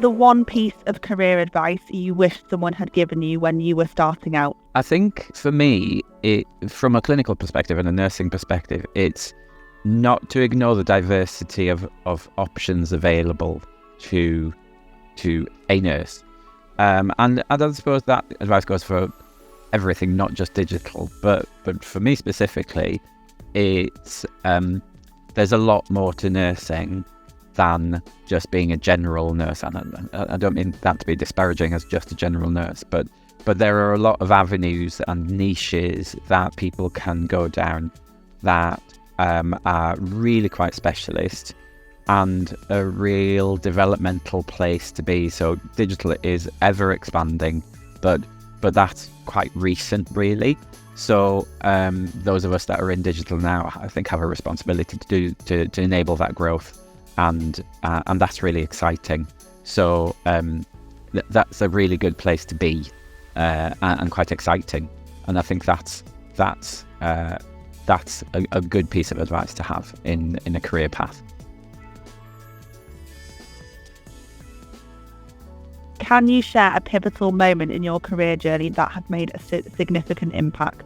the one piece of career advice you wish someone had given you when you were starting out? I think for me, from a clinical perspective and a nursing perspective, it's not to ignore the diversity of options available to a nurse. And I suppose that advice goes for everything, not just digital. But for me specifically, it's there's a lot more to nursing than just being a general nurse. And I don't mean that to be disparaging as just a general nurse, but there are a lot of avenues and niches that people can go down that are really quite specialist and a real developmental place to be. So digital is ever expanding, but that's quite recent, really. So those of us that are in digital now, I think, have a responsibility to enable that growth, and that's really exciting. So that's a really good place to be, and quite exciting. And I think that's a good piece of advice to have in a career path. Can you share a pivotal moment in your career journey that had made a significant impact?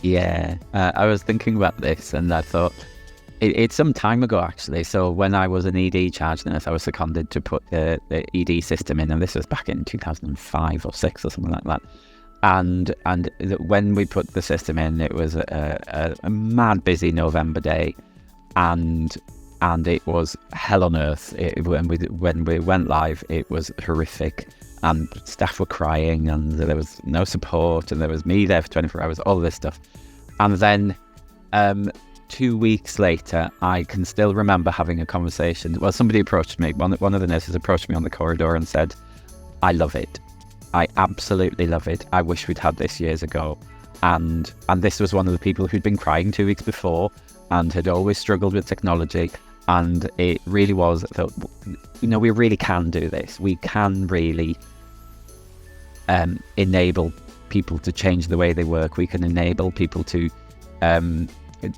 Yeah, I was thinking about this, and I thought it's some time ago, actually. So when I was an ED charge nurse, I was seconded to put the ED system in, and this was back in 2005 or 6 or something like that. And when we put the system in, it was a mad busy November day, and it was hell on earth. When we went live, it was horrific, and staff were crying, and there was no support, and there was me there for 24 hours, all of this stuff. And then 2 weeks later, I can still remember having a conversation. Well, somebody approached me, one of the nurses approached me on the corridor and said, "I love it. I absolutely love it. I wish we'd had this years ago." And this was one of the people who'd been crying 2 weeks before and had always struggled with technology. And it really was that, we really can do this. We can really enable people to change the way they work. We can enable people to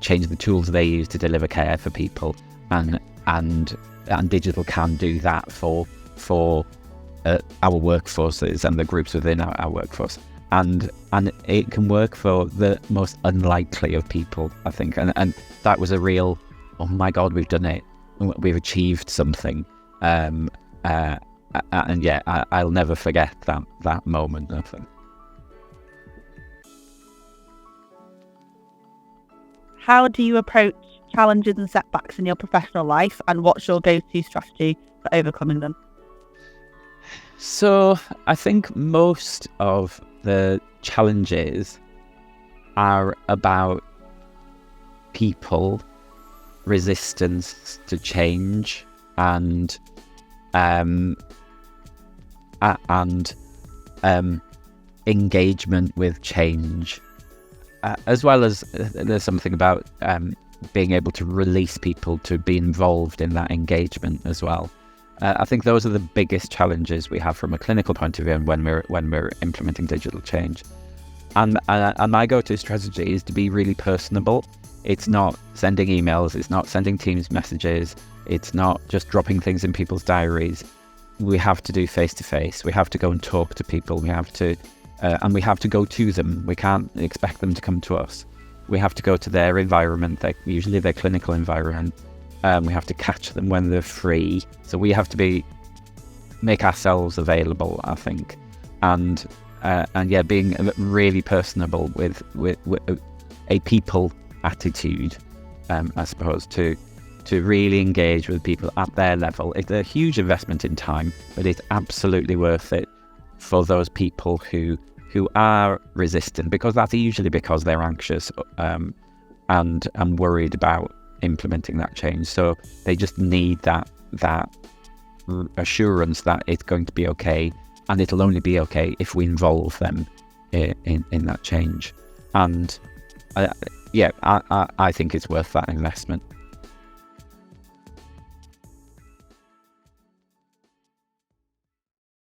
change the tools they use to deliver care for people. And digital can do that for our workforces and the groups within our workforce, and it can work for the most unlikely of people, I think, and that was a real, oh my god, we've done it, we've achieved something, and yeah, I'll never forget that moment, I think. How do you approach challenges and setbacks in your professional life, and what's your go-to strategy for overcoming them? So I think most of the challenges are about people, resistance to change, and engagement with change, as well as there's something about being able to release people to be involved in that engagement as well. I think those are the biggest challenges we have from a clinical point of view, and when we're implementing digital change. And my go-to strategy is to be really personable. It's not sending emails, it's not sending Teams messages, it's not just dropping things in people's diaries. We have to do face-to-face. We have to go and talk to people. We have to, and we have to go to them. We can't expect them to come to us. We have to go to their environment, usually their clinical environment. We have to catch them when they're free. So we have to make ourselves available, I think, and yeah, being really personable with a people attitude, I suppose, to really engage with people at their level. It's a huge investment in time, but it's absolutely worth it for those people who are resistant, because that's usually because they're anxious and worried about implementing that change. So they just need that assurance that it's going to be okay, and it'll only be okay if we involve them in that change. And I think it's worth that investment.